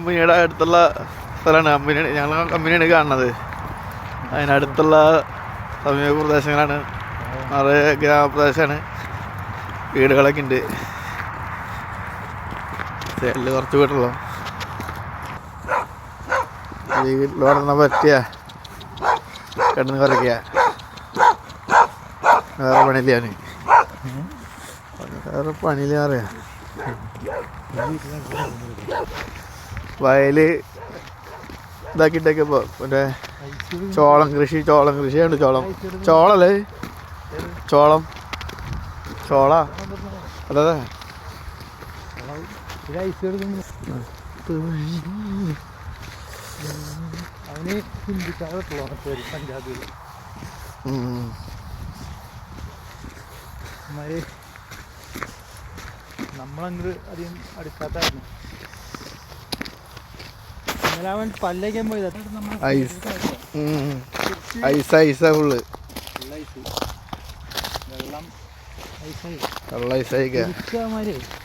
കമ്പനിയുടെ അടുത്തുള്ള സ്ഥലമാണ്. ഞങ്ങൾ കമ്പനിയാണ് കാണുന്നത്. അതിനടുത്തുള്ള സമീപ പ്രദേശങ്ങളാണ്. നിറയെ ഗ്രാമപ്രദേശമാണ്. വീടുകളൊക്കെ ഉണ്ട്. സൈഡിൽ കുറച്ച് വീട്ടുള്ളൂ. ഈ വീട്ടിൽ വളർന്ന പറ്റിയ കിടന്ന് കുറയ്ക്കുക. വേറെ പണിയില്ല. വേറെ പണിയില്ല അറിയാം. വയല് ഇതാക്കിയിട്ടൊക്കെ മറ്റേ ചോളം കൃഷിയുണ്ട്. ചോളല്ലേ ചോള അതെ. അവന് ഹിന്ദിക്കാരെ പഞ്ചാബിൽ നമ്മളങ്ങ് അധികം അടുക്കാത്തായിരുന്നു. ഇന്നലെ അവൻ പല്ലേക്കാൻ പോയത് ഐസാ ഫുള്ള് വെള്ളം ഐസായി ഐസായിക്ക.